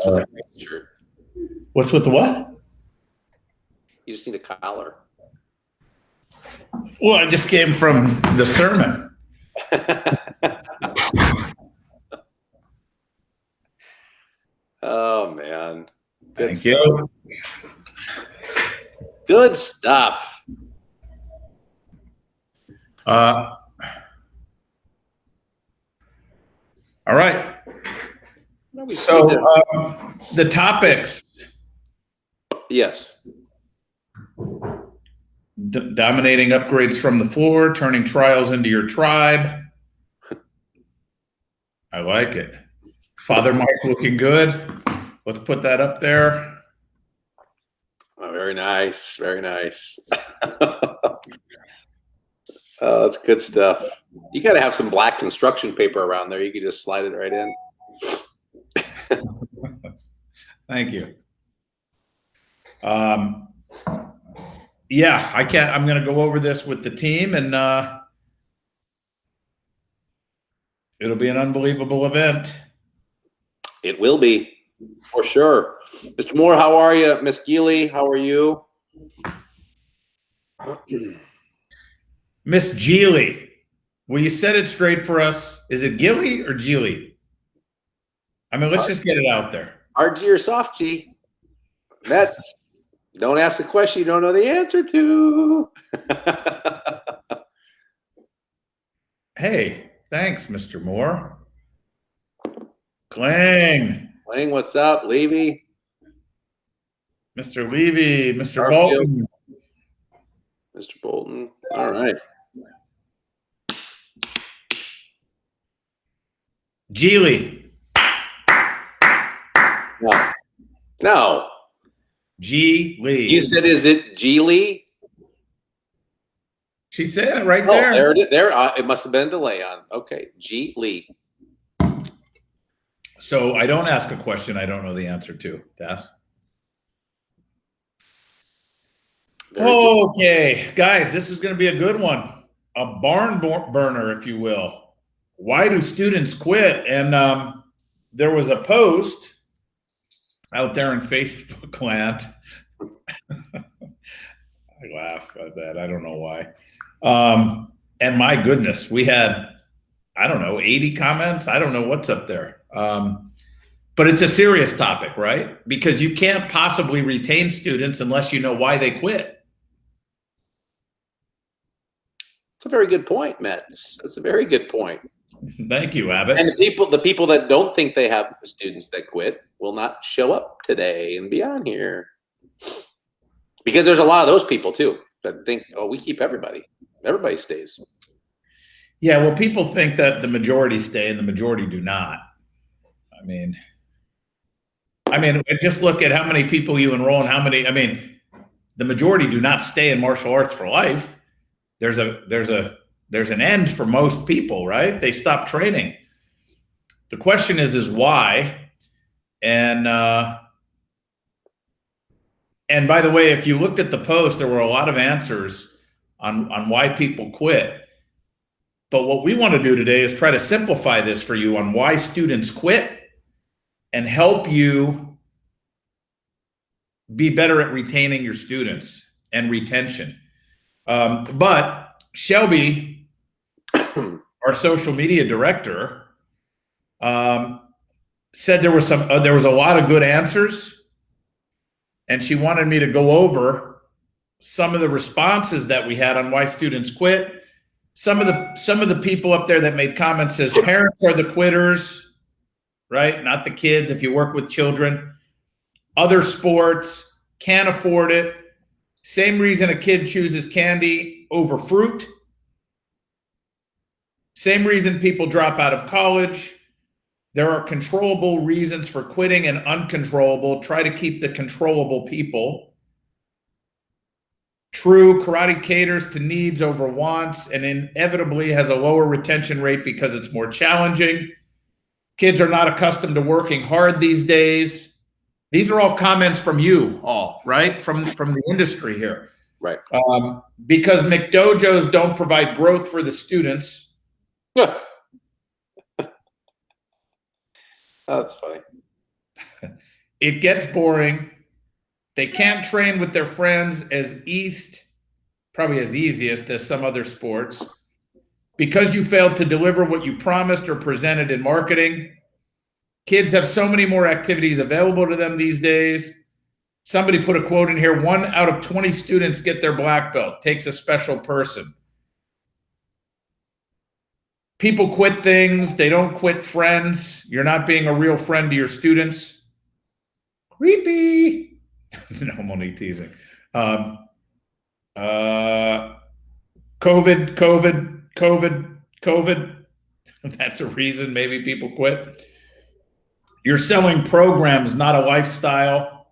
What's with the shirt? What's with the what? You just need a collar. Well, I just came from the sermon. Oh, man. Good Thank you. Good stuff. All right. So the topics. Yes. Dominating upgrades from the floor, turning trials into your tribe. I like it. Father Mike looking good. Let's put that up there. Oh, very nice. Very nice. Oh, that's good stuff. You got to have some black construction paper around there. You can just slide it right in. Thank you. Yeah, I'm going to go over this with the team, and it'll be an unbelievable event. It will be, for sure. Mr. Moore, how are you? Miss Geely, how are you? Miss Geely, will you set it straight for us? Is it Gilly or Geely? I mean, let's just get it out there. Hard G or soft G? That's don't ask a question you don't know the answer to. Hey, thanks, Mr. Moore. Kling. Kling, what's up? Levy. Mr. Levy, Mr. Bolton. Mr. Bolton. All right. Geely. No. Geely. You said, is it Geely? She said it right there. There it is. There, it must have been a delay on. Okay, Geely. So I don't ask a question I don't know the answer to. Das. Okay, guys, this is going to be a good one. A barn burner, if you will. Why do students quit? And there was a post out there in Facebook land. I laugh at that. I don't know why. And my goodness, we had, I don't know, 80 comments. I don't know what's up there. But it's a serious topic, right? Because you can't possibly retain students unless you know why they quit. That's a very good point, Metz. That's a very good point. Thank you, Abbott. And the people that don't think they have students that quit will not show up today and be on here. Because there's a lot of those people too that think, oh, we keep everybody. Everybody stays. Yeah, well, people think that the majority stay and the majority do not. I mean, just look at how many people you enroll and how many. I mean, the majority do not stay in martial arts for life. There's an end for most people, right? They stop training. The question is why? And by the way, if you looked at the post, there were a lot of answers on why people quit. But what we want to do today is try to simplify this for you on why students quit and help you be better at retaining your students and retention. But Shelby, our social media director, said there was a lot of good answers, and she wanted me to go over some of the responses that we had on why students quit. Some of the people up there that made comments says parents are the quitters, right? Not the kids. If you work with children, other sports, can't afford it. Same reason a kid chooses candy over fruit. Same reason people drop out of college. There are controllable reasons for quitting and uncontrollable. Try to keep the controllable people. True, karate caters to needs over wants and inevitably has a lower retention rate because it's more challenging. Kids are not accustomed to working hard these days. These are all comments from you all, right? From the industry here. Right. Because McDojos don't provide growth for the students. That's funny. It gets boring. They can't train with their friends probably as easiest as some other sports. Because you failed to deliver what you promised or presented in marketing, kids have so many more activities available to them these days. Somebody put a quote in here, 1 out of 20 students get their black belt. Takes a special person. People quit things. They don't quit friends. You're not being a real friend to your students. Creepy. No, I'm only teasing. COVID. That's a reason maybe people quit. You're selling programs, not a lifestyle.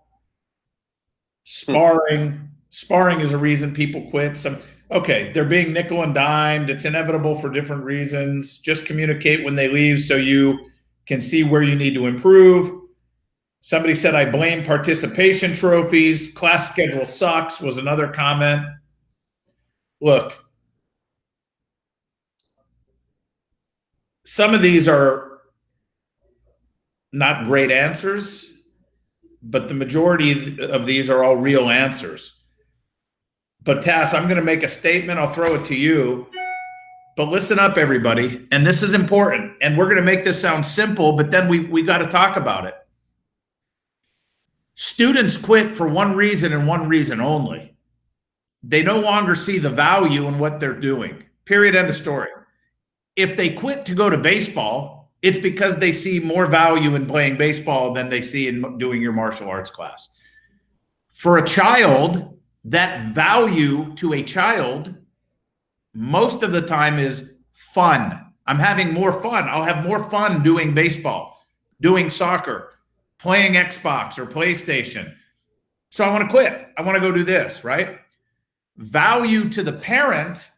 Sparring is a reason people quit. They're being nickel and dimed. It's inevitable for different reasons. Just communicate when they leave so you can see where you need to improve. Somebody said, I blame participation trophies. Class schedule sucks was another comment. Look, some of these are not great answers, but the majority of these are all real answers. But Tass, I'm going to make a statement. I'll throw it to you. But listen up, everybody. And this is important. And we're going to make this sound simple, but then we got to talk about it. Students quit for one reason and one reason only. They no longer see the value in what they're doing. Period. End of story. If they quit to go to baseball, it's because they see more value in playing baseball than they see in doing your martial arts class. For a child, that value to a child most of the time is fun. I'm having more fun. I'll have more fun doing baseball, doing soccer, playing Xbox or PlayStation. So I want to quit. I want to go do this, right? Value to the parent,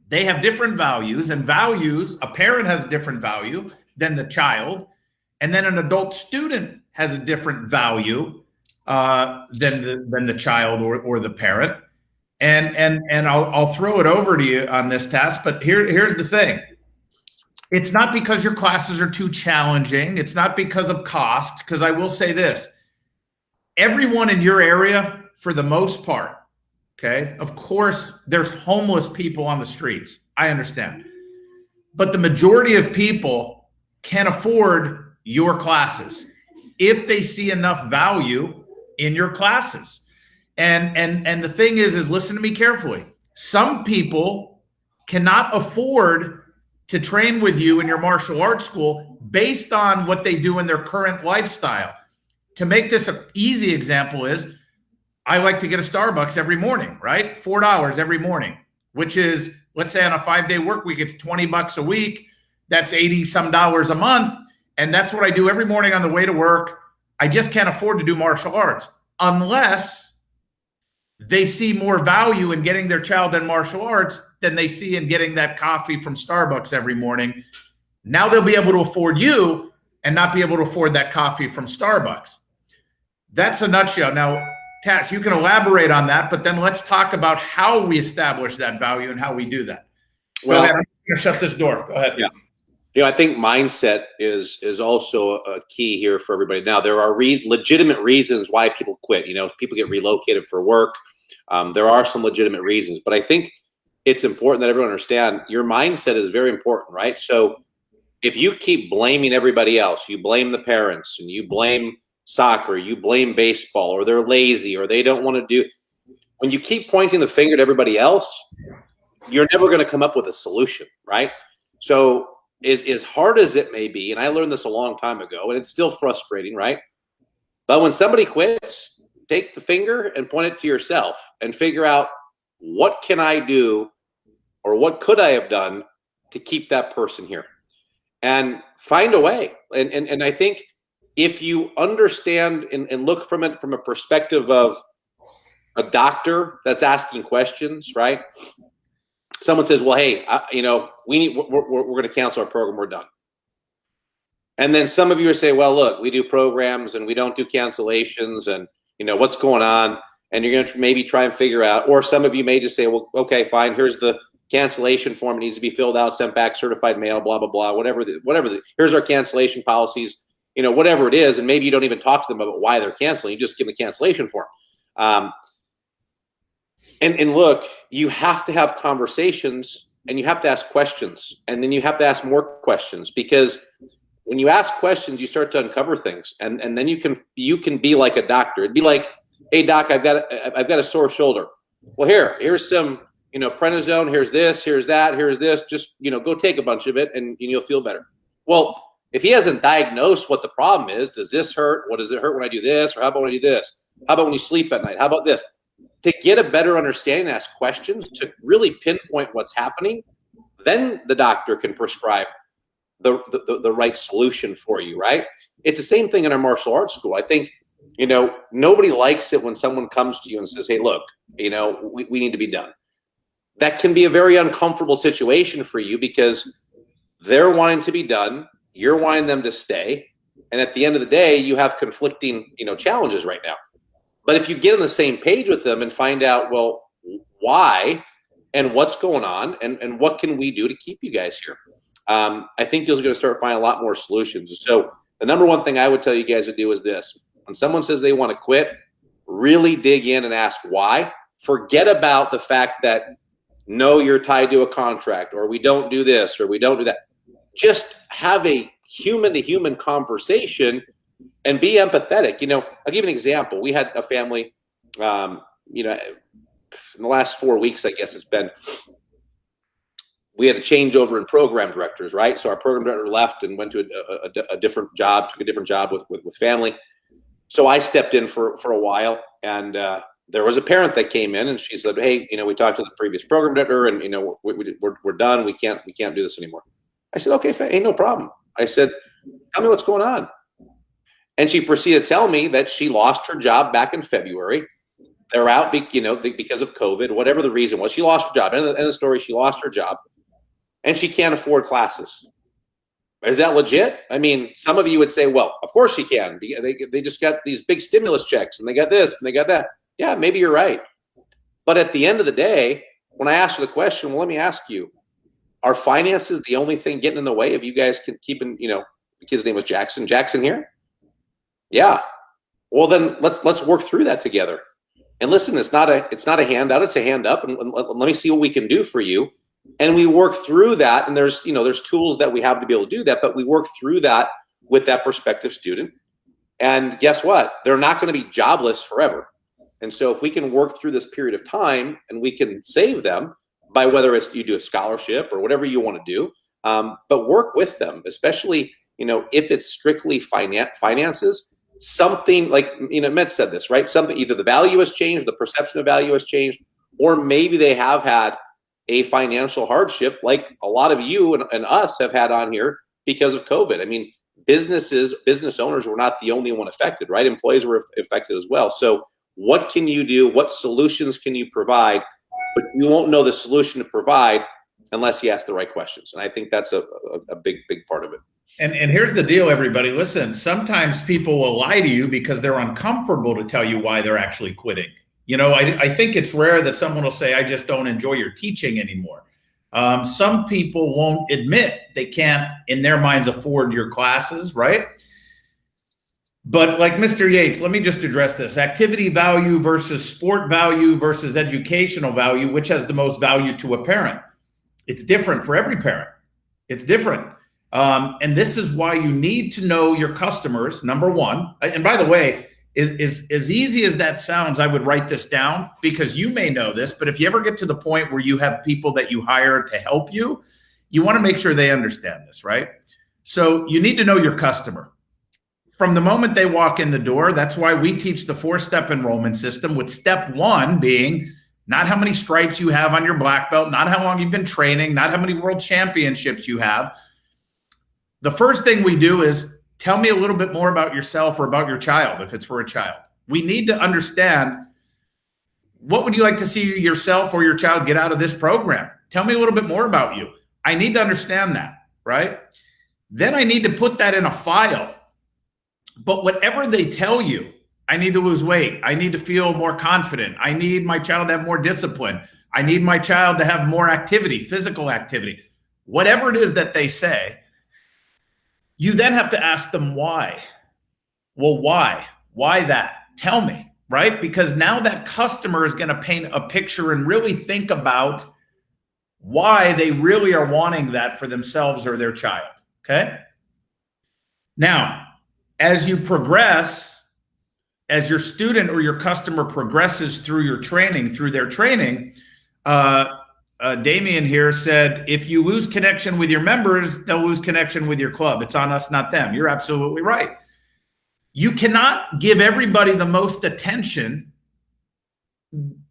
they have different values, and values, a parent has a different value than the child, and then an adult student has a different value than the child or the parent. And I'll throw it over to you on this task, but here's the thing. It's not because your classes are too challenging. It's not because of cost, because I will say this. Everyone in your area, for the most part, okay, of course, there's homeless people on the streets. I understand. But the majority of people can afford your classes if they see enough value in your classes. And the thing is listen to me carefully. Some people cannot afford to train with you in your martial arts school based on what they do in their current lifestyle. To make this an easy example is, I like to get a Starbucks every morning, right? $4 every morning, which is, let's say on a 5-day work week, it's $20 a week. That's $80 some a month. And that's what I do every morning on the way to work. I just can't afford to do martial arts unless they see more value in getting their child in martial arts than they see in getting that coffee from Starbucks every morning. Now they'll be able to afford you and not be able to afford that coffee from Starbucks. That's a nutshell. Now, Tash, you can elaborate on that, but then let's talk about how we establish that value and how we do that. Well, go ahead. I'm just going to shut this door. Go ahead. Yeah. You know, I think mindset is also a key here for everybody. Now, there are legitimate reasons why people quit. You know, people get relocated for work. There are some legitimate reasons, but I think it's important that everyone understand your mindset is very important, right? So if you keep blaming everybody else, you blame the parents and you blame soccer, you blame baseball, or they're lazy, or they don't want to do. When you keep pointing the finger at everybody else, you're never going to come up with a solution, right? So as hard as it may be, and I learned this a long time ago, and it's still frustrating, right? But when somebody quits, take the finger and point it to yourself and figure out, what can I do, or what could I have done to keep that person here? And find a way. And I think if you understand and look from it from a perspective of a doctor that's asking questions, right? Someone says, well, hey, we're going to cancel our program. We're done. And then some of you are saying, well, look, we do programs and we don't do cancellations, and what's going on? And you're going to maybe try and figure out, or some of you may just say, well, okay, fine. Here's the cancellation form. It needs to be filled out, sent back, certified mail, blah, blah, blah, whatever. Here's our cancellation policies. whatever it is, and maybe you don't even talk to them about why they're canceling. You just give them the cancellation form. And look, you have to have conversations, and you have to ask questions, and then you have to ask more questions, because when you ask questions, you start to uncover things, and then you can be like a doctor. It'd be like, hey doc, I've got a sore shoulder. Well, here's some prednisone. Here's this. Here's that. Here's this. Just go take a bunch of it, and you'll feel better. Well, if he hasn't diagnosed what the problem is, does this hurt? What does it hurt when I do this? Or how about when I do this? How about when you sleep at night? How about this? To get a better understanding, ask questions to really pinpoint what's happening. Then the doctor can prescribe the right solution for you, right? It's the same thing in our martial arts school. I think, nobody likes it when someone comes to you and says, hey, look, we need to be done. That can be a very uncomfortable situation for you, because they're wanting to be done. You're wanting them to stay. And at the end of the day, you have conflicting, challenges right now. But if you get on the same page with them and find out, well, why and what's going on, and what can we do to keep you guys here? I think you're going to start finding a lot more solutions. So the number one thing I would tell you guys to do is this. When someone says they want to quit, really dig in and ask why. Forget about the fact that, no, you're tied to a contract, or we don't do this, or we don't do that. Just have a human-to-human conversation and be empathetic. I'll give you an example. We had a family, in the last 4 weeks, I guess it's been, we had a changeover in program directors, right? So our program director left and went to a different job, took a different job with family. So I stepped in for a while, and there was a parent that came in, and she said, hey, we talked to the previous program director, and we're done. We can't do this anymore. I said, okay, hey, no problem. I said, tell me what's going on. And she proceeded to tell me that she lost her job back in February. They're out, because of COVID, whatever the reason was. She lost her job. End of the story, she lost her job, and she can't afford classes. Is that legit? I mean, some of you would say, well, of course she can. They just got these big stimulus checks, and they got this, and they got that. Yeah, maybe you're right. But at the end of the day, when I asked her the question, well, let me ask you, are finances the only thing getting in the way of you guys keeping, the kid's name was Jackson here? Yeah. Well, then let's work through that together. And listen, it's not a handout, it's a hand up, and let me see what we can do for you. And we work through that, and there's tools that we have to be able to do that, but we work through that with that prospective student. And guess what? They're not going to be jobless forever. And so if we can work through this period of time, and we can save them by whether it's you do a scholarship or whatever you want to do, but work with them, especially, if it's strictly finances, something like, Met said this, right? Something, either the value has changed, the perception of value has changed, or maybe they have had a financial hardship like a lot of you and us have had on here because of COVID. I mean, business owners were not the only one affected, right? Employees were affected as well. So what can you do? What solutions can you provide? But you won't know the solution to provide unless you ask the right questions. And I think that's a big part of it. And here's the deal, everybody. Listen, sometimes people will lie to you because they're uncomfortable to tell you why they're actually quitting. I think it's rare that someone will say, I just don't enjoy your teaching anymore. Some people won't admit they can't, in their minds, afford your classes, right? But like Mr. Yates, let me just address this. Activity value versus sport value versus educational value, which has the most value to a parent? It's different for every parent. It's different. And this is why you need to know your customers, number one. And by the way, is as easy as that sounds, I would write this down, because you may know this, but if you ever get to the point where you have people that you hire to help you, you want to make sure they understand this, right? So you need to know your customer. From the moment they walk in the door, that's why we teach the 4-step enrollment system, with step 1 being not how many stripes you have on your black belt, not how long you've been training, not how many world championships you have. The first thing we do is tell me a little bit more about yourself or about your child, if it's for a child. We need to understand, what would you like to see yourself or your child get out of this program? Tell me a little bit more about you. I need to understand that, right? Then I need to put that in a file. But whatever they tell you, I need to lose weight, I need to feel more confident, I need my child to have more discipline, I need my child to have more activity, physical activity, whatever it is that they say, You then have to ask them why. Well, why? Why that? Tell me, right? Because now that customer is going to paint a picture and really think about why they really are wanting that for themselves or their child. Okay. Now, as you progress, as your student or your customer progresses through your training, through their training, Damien here said, if you lose connection with your members, they'll lose connection with your club. It's on us, not them. You're absolutely right. You cannot give everybody the most attention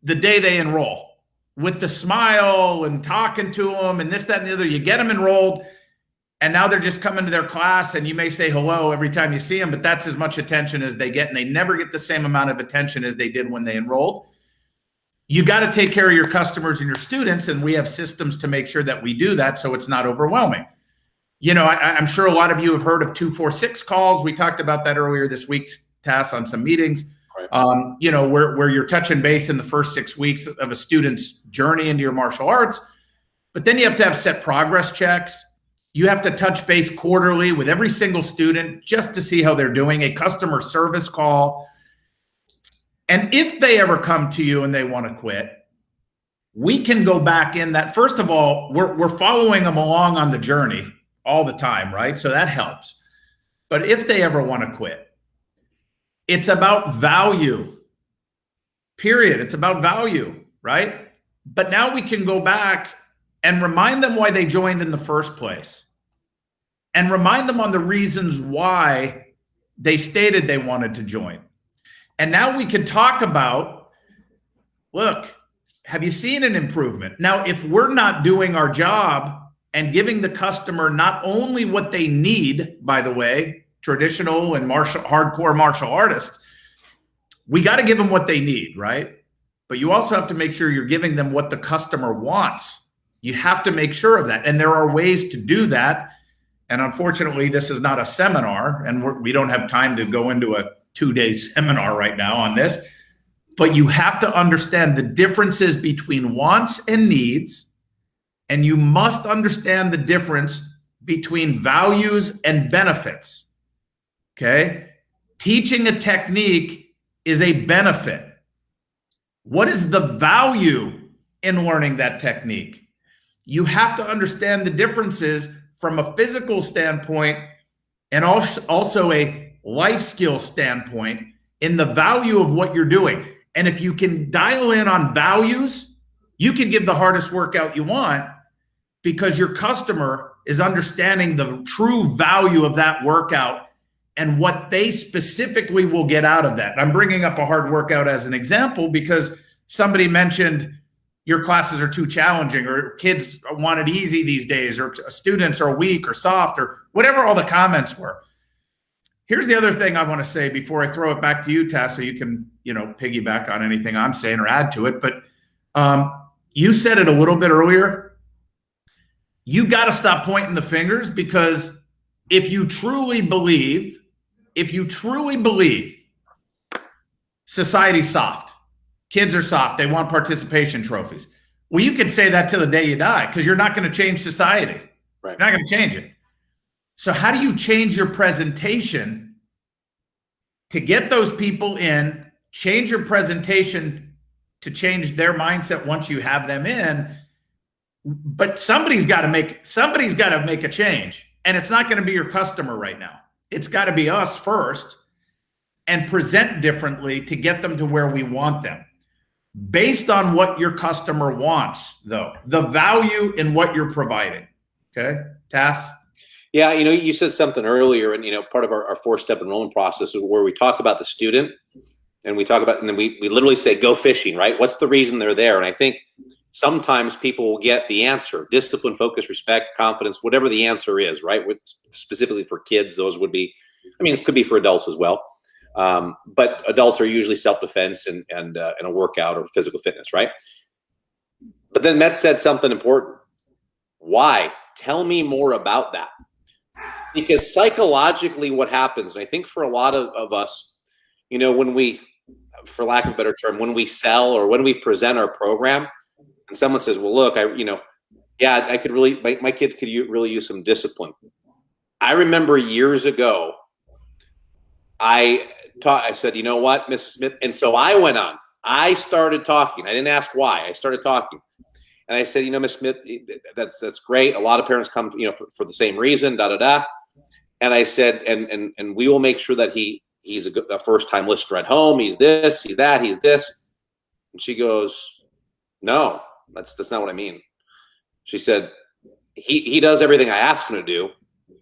the day they enroll with the smile and talking to them and this, that, and the other. You get them enrolled, and now they're just coming to their class, and you may say hello every time you see them, but that's as much attention as they get, and they never get the same amount of attention as they did when they enrolled. You got to take care of your customers and your students, and we have systems to make sure that we do that so it's not overwhelming. You know, I'm sure a lot of you have heard of 246 calls. We talked about that earlier this week, Tass, on some meetings. Right. You know, where you're touching base in the first 6 weeks of a student's journey into your martial arts. But then you have to have set progress checks. You have to touch base quarterly with every single student just to see how they're doing, a customer service call. And if they ever come to you and they want to quit, we can go back in that. First of all, we're following them along on the journey all the time, right? So that helps. But if they ever want to quit, it's about value, period. It's about value, right? But now we can go back and remind them why they joined in the first place and remind them on the reasons why they stated they wanted to join. And now we can talk about, look, have you seen an improvement? Now, if we're not doing our job and giving the customer not only what they need, by the way, traditional and hardcore martial artists, we got to give them what they need, right? But you also have to make sure you're giving them what the customer wants. You have to make sure of that. And there are ways to do that. And unfortunately, this is not a seminar, and we don't have time to go into a 2-day seminar right now on this. But you have to understand the differences between wants and needs. And you must understand the difference between values and benefits. Okay? Teaching a technique is a benefit. What is the value in learning that technique? You have to understand the differences from a physical standpoint and also a life skill standpoint in the value of what you're doing. And if you can dial in on values, you can give the hardest workout you want because your customer is understanding the true value of that workout and what they specifically will get out of that. And I'm bringing up a hard workout as an example because somebody mentioned your classes are too challenging, or kids want it easy these days, or students are weak or soft, or whatever all the comments were. Here's the other thing I want to say before I throw it back to you, Tass, so you can, piggyback on anything I'm saying or add to it. But you said it a little bit earlier. You got to stop pointing the fingers, because if you truly believe society's soft, kids are soft, they want participation trophies. Well, you can say that till the day you die, because you're not going to change society. Right. You're not going to change it. So how do you change your presentation to get those people in, change your presentation to change their mindset once you have them in? But somebody's got to make a change. And it's not going to be your customer right now. It's got to be us first, and present differently to get them to where we want them. Based on what your customer wants, though, the value in what you're providing. Okay, Tass? Yeah, you said something earlier, and part of our 4-step enrollment process is where we talk about the student, and then we literally say, go fishing, right? What's the reason they're there? And I think sometimes people will get the answer: discipline, focus, respect, confidence, whatever the answer is, right? Specifically for kids, those would be, it could be for adults as well. But adults are usually self-defense and a workout or physical fitness, right? But then Metz said something important. Why? Tell me more about that. Because psychologically what happens, and I think for a lot of us, when we, for lack of a better term, when we sell or when we present our program, and someone says, well, look, my kid could really use some discipline. I remember years ago, I said, you know what, Mrs. Smith? And so I went on. I started talking. I didn't ask why. I started talking. And I said, you know, Miss Smith, that's great. A lot of parents come, for the same reason, da, da, da. And I said, and we will make sure that he's a first-time listener at home. He's this, he's that, he's this. And she goes, no, that's not what I mean. She said, he does everything I ask him to do,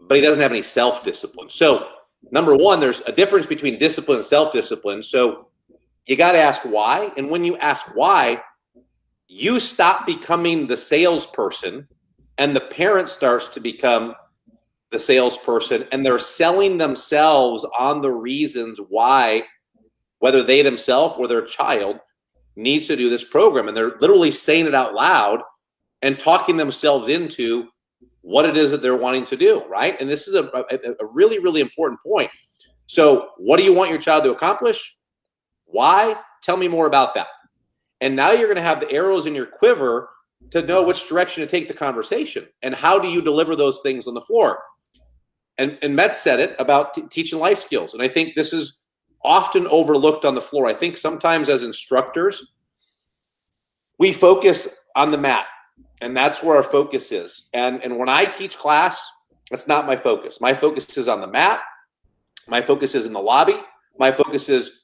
but he doesn't have any self-discipline. So number one, there's a difference between discipline and self-discipline. So you got to ask why. And when you ask why, you stop becoming the salesperson and the parent starts to become the salesperson, and they're selling themselves on the reasons why, whether they themselves or their child needs to do this program. And they're literally saying it out loud and talking themselves into what it is that they're wanting to do, right? And this is a really, really important point. So what do you want your child to accomplish? Why? Tell me more about that. And now you're going to have the arrows in your quiver to know which direction to take the conversation. And how do you deliver those things on the floor? And Metz said it about teaching life skills. And I think this is often overlooked on the floor. I think sometimes as instructors, we focus on the mat. And that's where our focus is. And when I teach class, that's not my focus. My focus is on the mat. My focus is in the lobby. My focus is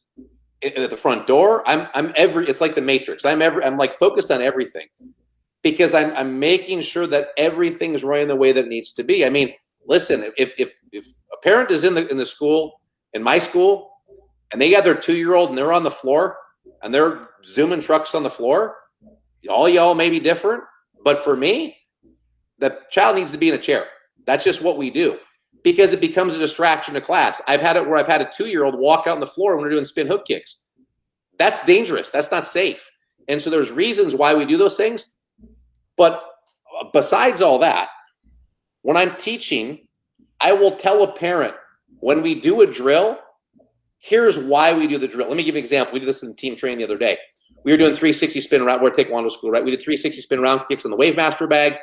at the front door. It's like the Matrix. I'm like focused on everything because I'm making sure that everything is running the way that it needs to be. I mean, listen, if a parent is in the school, in my school, and they got their 2-year-old and they're on the floor and they're zooming trucks on the floor, all y'all may be different, but for me, the child needs to be in a chair. That's just what we do because it becomes a distraction to class. I've had it where I've had a 2-year-old walk out on the floor when we're doing spin hook kicks. That's dangerous. That's not safe. And so there's reasons why we do those things. But besides all that, when I'm teaching, I will tell a parent when we do a drill, here's why we do the drill. Let me give you an example. We did this in team training the other day. We were doing 360 spin around. We're at Taekwondo school, right? We did 360 spin round kicks on the Wave Master bag.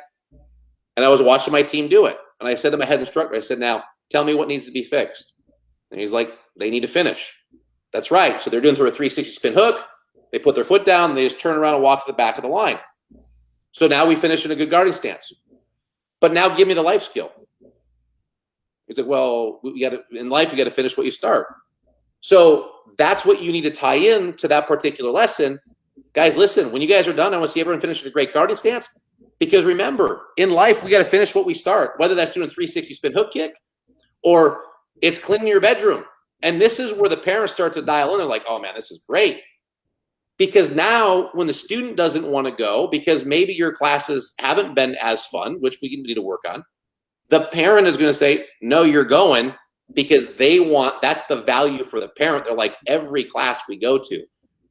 And I was watching my team do it. And I said to my head instructor, I said, now tell me what needs to be fixed. And he's like, they need to finish. That's right. So they're doing through a 360 spin hook. They put their foot down. They just turn around and walk to the back of the line. So now we finish in a good guarding stance. But now give me the life skill. He's like, well, in life, you got to finish what you start. So that's what you need to tie in to that particular lesson. Guys, listen, when you guys are done, I want to see everyone finish in a great guarding stance. Because remember, in life, we got to finish what we start, whether that's doing a 360 spin hook kick or it's cleaning your bedroom. And this is where the parents start to dial in. They're like, oh, man, this is great. Because now when the student doesn't want to go because maybe your classes haven't been as fun, which we need to work on, the parent is going to say, no, you're going because that's the value for the parent. They're like, every class we go to,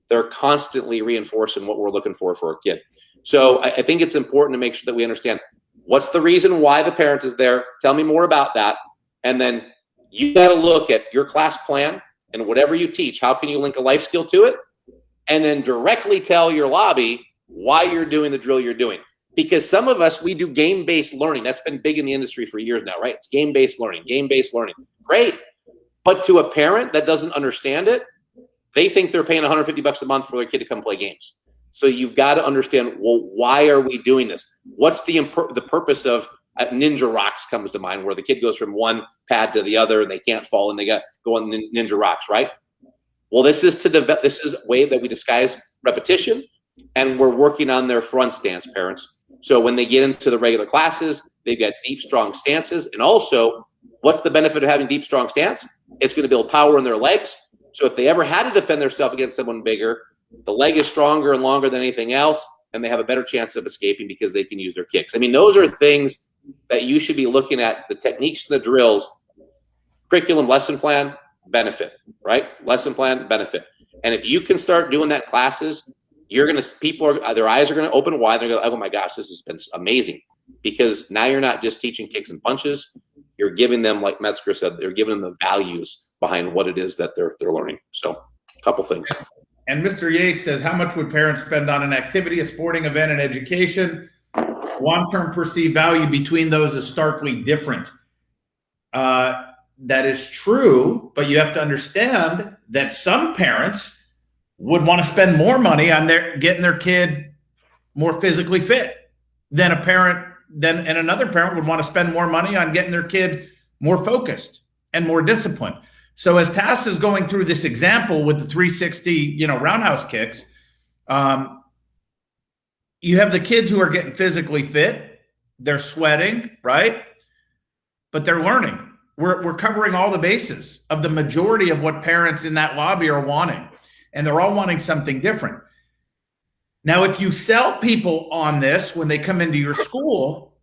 they're constantly reinforcing what we're looking for our kid. So I think it's important to make sure that we understand what's the reason why the parent is there. Tell me more about that. And then you got to look at your class plan and whatever you teach, how can you link a life skill to it? And then directly tell your lobby why you're doing the drill you're doing. Because some of us, we do game-based learning. That's been big in the industry for years now, right? It's game-based learning, game-based learning. Great. But to a parent that doesn't understand it, they think they're paying $150 a month for their kid to come play games. So you've got to understand, well, why are we doing this? What's the purpose of Ninja Rocks comes to mind, where the kid goes from one pad to the other and they can't fall and they got go on Ninja Rocks, right? Well, this is a way that we disguise repetition, and we're working on their front stance, parents. So when they get into the regular classes, they've got deep, strong stances. And also, what's the benefit of having deep, strong stance? It's going to build power in their legs. So if they ever had to defend themselves against someone bigger, the leg is stronger and longer than anything else, and they have a better chance of escaping because they can use their kicks. I mean, those are things that you should be looking at, the techniques and the drills, curriculum, lesson plan, benefit, right? Lesson plan, benefit. And if you can start doing that in classes, their eyes are going to open wide. They're going to go, oh my gosh, this has been amazing. Because now you're not just teaching kicks and punches. You're giving them, like Metzger said, they're giving them the values behind what it is that they're learning. So a couple things. And Mr. Yates says, how much would parents spend on an activity, a sporting event, and education? Long-term perceived value between those is starkly different. That is true, but you have to understand that some parents would want to spend more money on getting their kid more physically fit than and another parent would want to spend more money on getting their kid more focused and more disciplined. So as Tass is going through this example with the 360, roundhouse kicks, you have the kids who are getting physically fit, they're sweating, right? But they're learning. We're covering all the bases of the majority of what parents in that lobby are wanting, and they're all wanting something different. Now, if you sell people on this when they come into your school,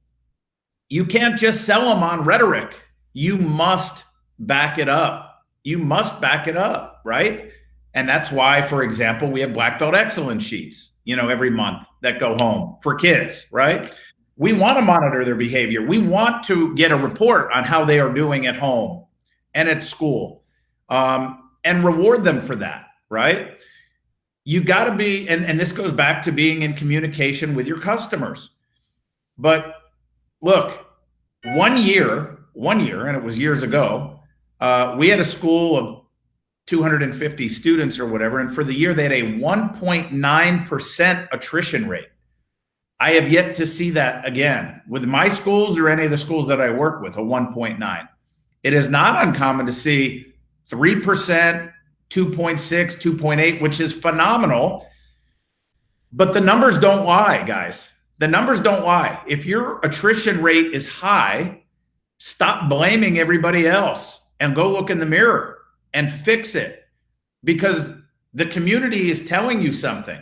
you can't just sell them on rhetoric. You must back it up. You must back it up, right? And that's why, for example, we have black belt excellence sheets, every month that go home for kids, right? We want to monitor their behavior. We want to get a report on how they are doing at home and at school, and reward them for that, right? You got to be, and this goes back to being in communication with your customers. But look, one year, and it was years ago, we had a school of 250 students or whatever, and for the year they had a 1.9% attrition rate. I have yet to see that again with my schools or any of the schools that I work with, a 1.9. It is not uncommon to see 3%, 2.6, 2.8, which is phenomenal. But the numbers don't lie, guys. The numbers don't lie. If your attrition rate is high, stop blaming everybody else and go look in the mirror and fix it, because the community is telling you something.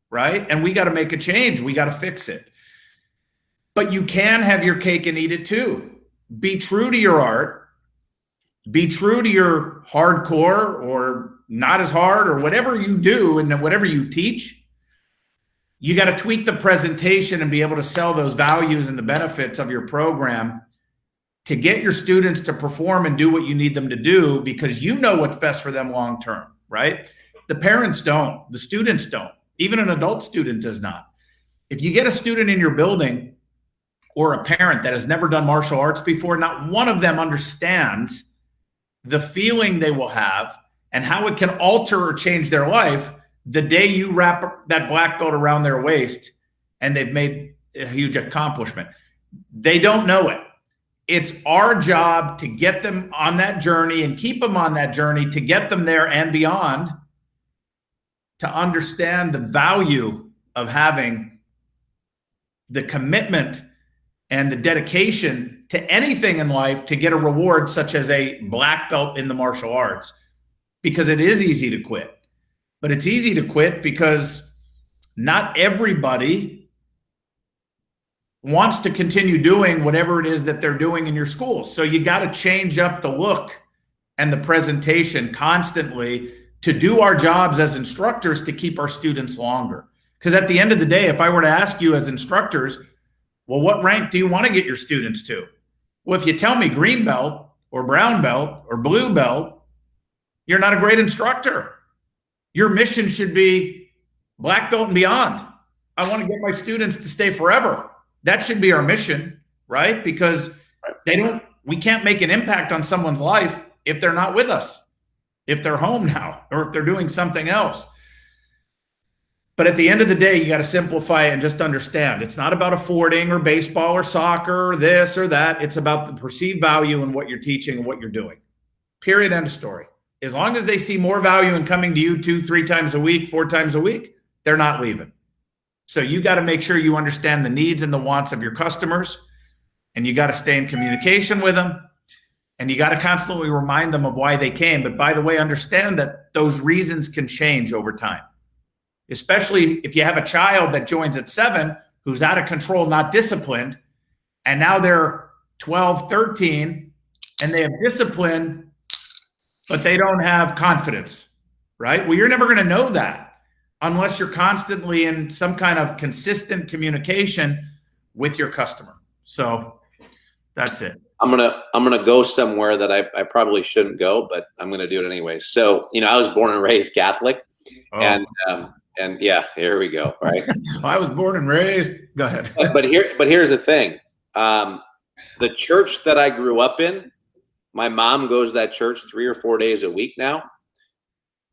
Right? And we got to make a change. We got to fix it. But you can have your cake and eat it too. Be true to your art. Be true to your hardcore or not as hard or whatever you do and whatever you teach. You got to tweak the presentation and be able to sell those values and the benefits of your program to get your students to perform and do what you need them to do, because you know what's best for them long term, right? The parents don't. The students don't. Even an adult student does not. If you get a student in your building or a parent that has never done martial arts before, not one of them understands the feeling they will have and how it can alter or change their life the day you wrap that black belt around their waist and they've made a huge accomplishment. They don't know it. It's our job to get them on that journey and keep them on that journey to get them there and beyond, to understand the value of having the commitment and the dedication to anything in life to get a reward such as a black belt in the martial arts. Because it is easy to quit. But it's easy to quit because not everybody wants to continue doing whatever it is that they're doing in your school. So you got to change up the look and the presentation constantly to do our jobs as instructors to keep our students longer. Because at the end of the day, if I were to ask you as instructors, well, what rank do you want to get your students to? Well, if you tell me green belt or brown belt or blue belt, you're not a great instructor. Your mission should be black belt and beyond. I want to get my students to stay forever. That should be our mission, right? Because we can't make an impact on someone's life if they're not with us, if they're home now, or if they're doing something else. But at the end of the day, you got to simplify it and just understand it's not about affording or baseball or soccer or this or that. It's about the perceived value in what you're teaching and what you're doing. Period. End of story. As long as they see more value in coming to you 2-3 times a week, 4 times a week, they're not leaving. So you got to make sure you understand the needs and the wants of your customers, and you got to stay in communication with them, and you got to constantly remind them of why they came. But by the way, understand that those reasons can change over time, especially if you have a child that joins at 7 who's out of control, not disciplined, and now they're 12, 13, and they have discipline, but they don't have confidence, right? Well, you're never going to know that unless you're constantly in some kind of consistent communication with your customer. So that's it. I'm gonna go somewhere that I probably shouldn't go, but I'm gonna do it anyway. So, I was born and raised Catholic, and yeah, here we go. Right. I was born and raised. Go ahead. But here's the thing. The church that I grew up in My mom goes to that church 3 or 4 days a week now.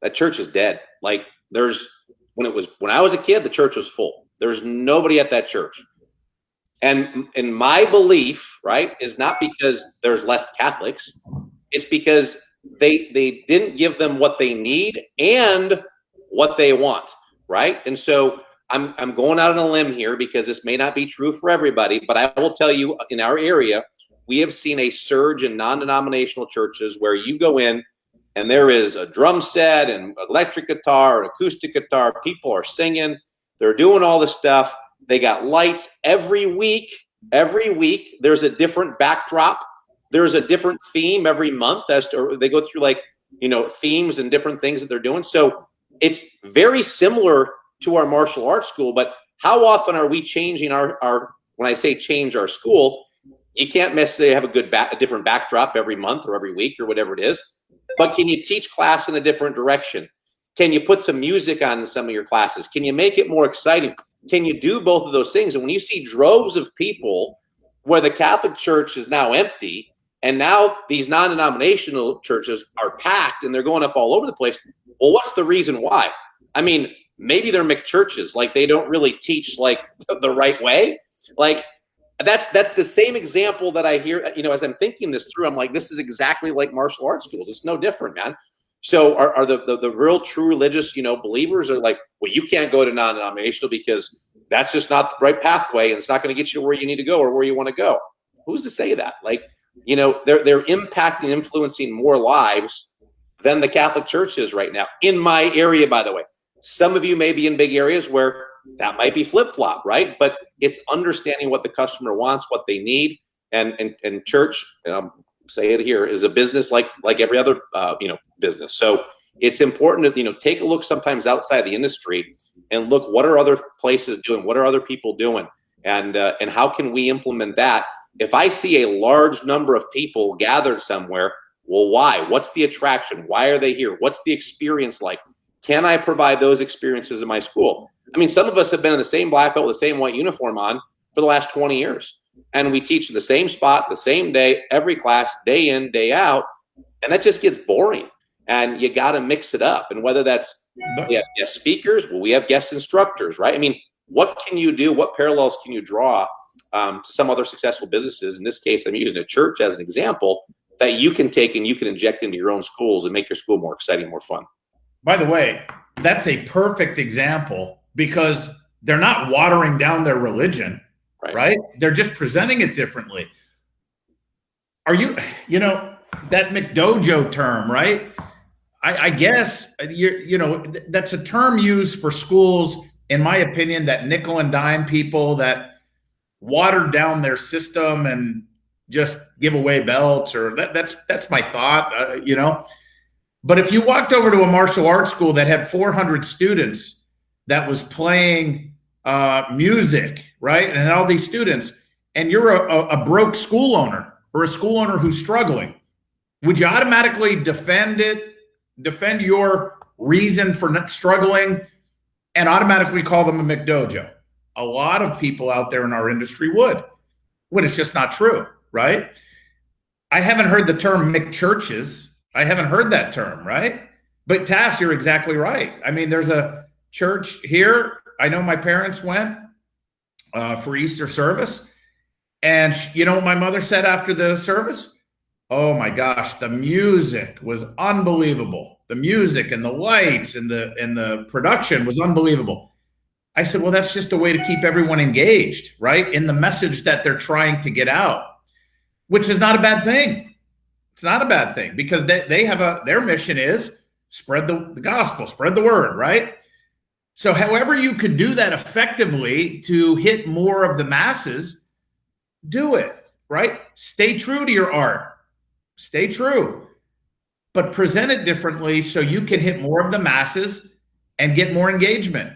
That church is dead. Like when I was a kid, the church was full. There's nobody at that church. And in my belief, right, is not because there's less Catholics. It's because they didn't give them what they need and what they want, right? And so I'm going out on a limb here because this may not be true for everybody, but I will tell you, in our area, we have seen a surge in non-denominational churches where you go in and there is a drum set and electric guitar and acoustic guitar. People are singing. They're doing all this stuff. They got lights every week. Every week, there's a different backdrop. There's a different theme every month as to, they go through like, themes and different things that they're doing. So it's very similar to our martial arts school, but how often are we changing our when I say change our school, you can't necessarily have a different backdrop every month or every week or whatever it is, but can you teach class in a different direction? Can you put some music on in some of your classes? Can you make it more exciting? Can you do both of those things? And when you see droves of people where the Catholic Church is now empty and now these non-denominational churches are packed and they're going up all over the place, well, what's the reason why? I mean, maybe they're McChurches, like they don't really teach like the right way. Like that's the same example that I hear, as I'm thinking this through, I'm like, this is exactly like martial arts schools. It's no different, man. So are the real true religious, believers are like, well, you can't go to non-denominational because that's just not the right pathway and it's not going to get you to where you need to go or where you want to go. Who's to say that? Like, they're impacting, influencing more lives than the Catholic Church is right now in my area, by the way. Some of you may be in big areas where that might be flip-flop, right? But it's understanding what the customer wants, what they need, and church, say it here, is a business like every other business. So it's important to take a look sometimes outside the industry and look, what are other places doing, what are other people doing, and how can we implement that? If I see a large number of people gathered somewhere, well, why? What's the attraction? Why are they here? What's the experience like? Can I provide those experiences in my school? I mean, some of us have been in the same black belt with the same white uniform on for the last 20 years. And we teach in the same spot, the same day, every class, day in, day out. And that just gets boring. And you got to mix it up. And whether that's we have guest speakers, well, we have guest instructors, right? I mean, what can you do? What parallels can you draw to some other successful businesses? In this case, I'm using a church as an example that you can take and you can inject into your own schools and make your school more exciting, more fun. By the way, that's a perfect example because they're not watering down their religion. Right? They're just presenting it differently. Are you, that McDojo term, right? I guess that's a term used for schools, in my opinion, that nickel and dime people that watered down their system and just give away belts, or that's my thought, But if you walked over to a martial arts school that had 400 students that was playing music, right? And all these students, and you're a broke school owner or a school owner who's struggling, would you automatically defend your reason for not struggling and automatically call them a McDojo? A lot of people out there in our industry would, when it's just not true, right? I haven't heard the term McChurches. I haven't heard that term, right? But Tash, you're exactly right. I mean, there's a church here. I know my parents went for Easter service. And you know what my mother said after the service? Oh my gosh, the music was unbelievable. The music and the lights and the production was unbelievable. I said, well, that's just a way to keep everyone engaged, right? In the message that they're trying to get out, which is not a bad thing. It's not a bad thing because they have their mission is spread the gospel, spread the word, right? So however you could do that effectively to hit more of the masses, do it, right? Stay true to your art. Stay true. But present it differently so you can hit more of the masses and get more engagement.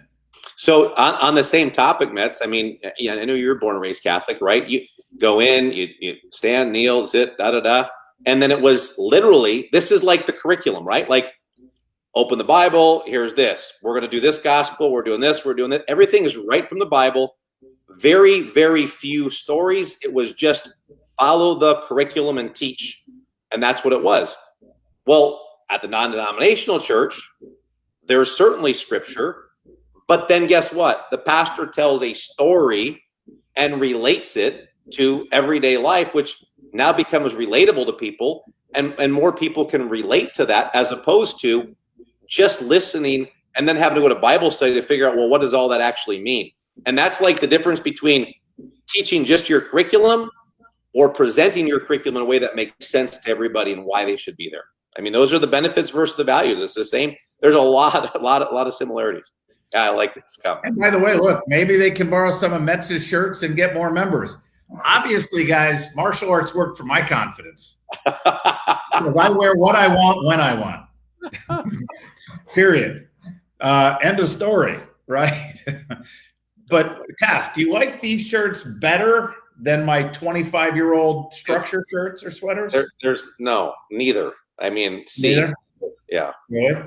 So on the same topic, Metz, I mean, I know you're born and raised Catholic, right? You go in, you stand, kneel, sit, da-da-da. And then it was literally, this is like the curriculum, right? Like, open the Bible, here's this. We're going to do this gospel, we're doing this, we're doing that. Everything is right from the Bible. Very, very few stories. It was just follow the curriculum and teach And that's what it was. Well, at the non-denominational church, there's certainly scripture, but then guess what? The pastor tells a story and relates it to everyday life, which now becomes relatable to people, and more people can relate to that, as opposed to just listening and then having to go to Bible study to figure out, well, what does all that actually mean? And that's like the difference between teaching just your curriculum or presenting your curriculum in a way that makes sense to everybody and why they should be there. I mean, those are the benefits versus the values. It's the same. There's a lot of similarities. Yeah, I like this comment. And by the way, look, maybe they can borrow some of Metz's shirts and get more members. Obviously, guys, martial arts work for my confidence. Because I wear what I want when I want. Period. End of story, right? But Cass, do you like these shirts better than my 25-year-old structure shirts or sweaters? There's no, neither. I mean, Neither? Yeah. Really?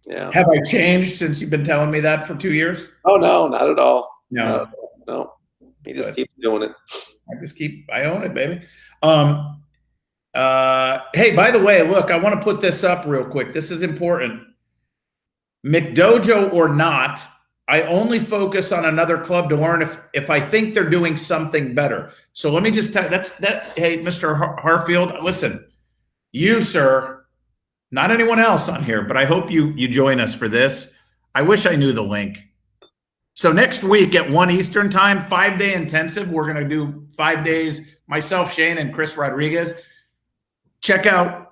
Yeah. Have I changed since you've been telling me that for 2 years? Oh, no, not at all. No. No. He just keeps doing it. I own it, baby. Hey, by the way, look, I want to put this up real quick. This is important. McDojo or not, I only focus on another club to learn if I think they're doing something better. So let me just tell you, hey, Mr. Harfield, listen, you, sir, not anyone else on here, but I hope you join us for this. I wish I knew the link. So next week at 1 Eastern time, 5-day intensive. We're going to do 5 days, myself, Shane, and Chris Rodriguez. Check out,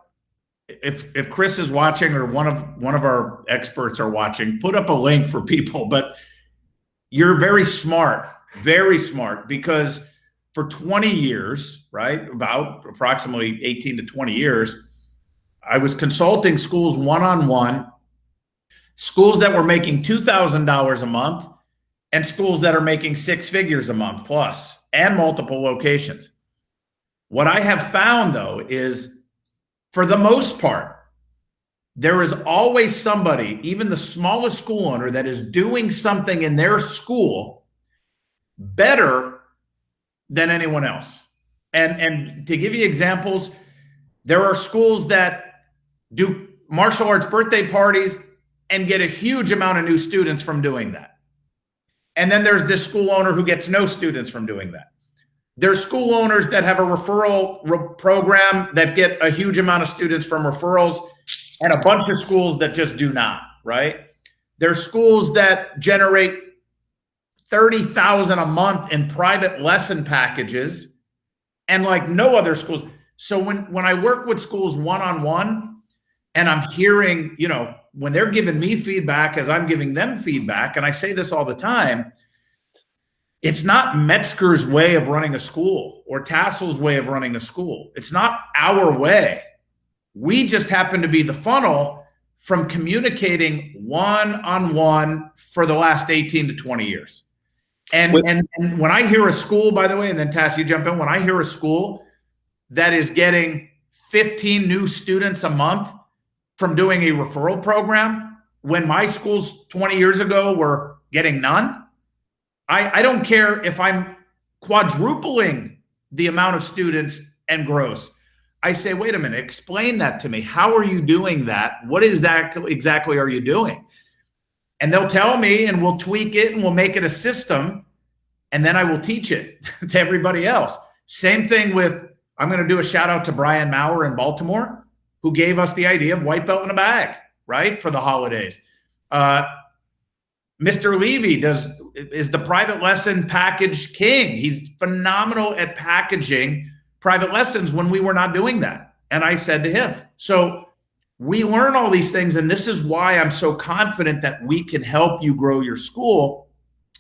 if Chris is watching or one of our experts are watching, put up a link for people. But you're very smart, because for 20 years, right, about approximately 18 to 20 years, I was consulting schools one-on-one, schools that were making $2,000 a month and schools that are making 6 figures a month plus, and multiple locations. What I have found, though, is for the most part, there is always somebody, even the smallest school owner, that is doing something in their school better than anyone else. And to give you examples, there are schools that do martial arts birthday parties and get a huge amount of new students from doing that. And then there's this school owner who gets no students from doing that. There's school owners that have a referral program that get a huge amount of students from referrals, and a bunch of schools that just do not, right? There's schools that generate $30,000 a month in private lesson packages, and like no other schools. So when I work with schools one-on-one, and I'm hearing, when they're giving me feedback as I'm giving them feedback, and I say this all the time, it's not Metzger's way of running a school or Tassoul's way of running a school. It's not our way. We just happen to be the funnel from communicating one-on-one for the last 18 to 20 years. And when I hear a school, by the way, and then Tass, you jump in, when I hear a school that is getting 15 new students a month from doing a referral program, when my schools 20 years ago were getting none, I don't care if I'm quadrupling the amount of students and gross. I say, wait a minute, explain that to me. How are you doing that? What exactly are you doing? And they'll tell me, and we'll tweak it and we'll make it a system, and then I will teach it to everybody else. Same thing with, I'm going to do a shout out to Brian Maurer in Baltimore, who gave us the idea of white belt in a bag, right, for the holidays. Mr. Levy is the private lesson package king. He's phenomenal at packaging private lessons when we were not doing that. And I said to him, so we learn all these things, and this is why I'm so confident that we can help you grow your school,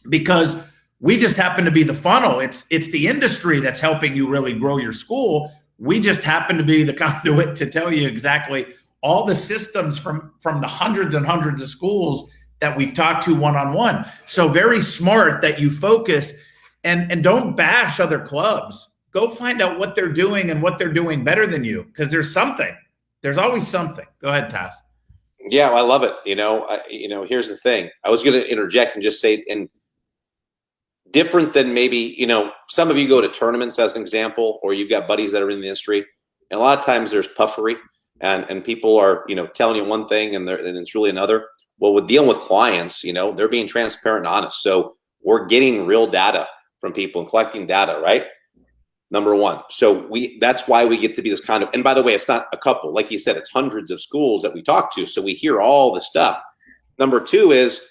because we just happen to be the funnel. It's the industry that's helping you really grow your school. We just happen to be the conduit to tell you exactly all the systems from the hundreds and hundreds of schools that we've talked to one-on-one. So very smart that you focus and don't bash other clubs. Go find out what they're doing and what they're doing better than you, because there's something. There's always something. Go ahead, Tass. Yeah, I love it. Here's the thing. I was going to interject and just say, and different than maybe, some of you go to tournaments as an example, or you've got buddies that are in the industry. And a lot of times there's puffery, and people are, telling you one thing and it's really another. Well, with dealing with clients, they're being transparent and honest. So we're getting real data from people and collecting data, right? Number one. So that's why we get to be this kind of, and by the way, it's not a couple, like you said, it's hundreds of schools that we talk to. So we hear all the stuff. Number two is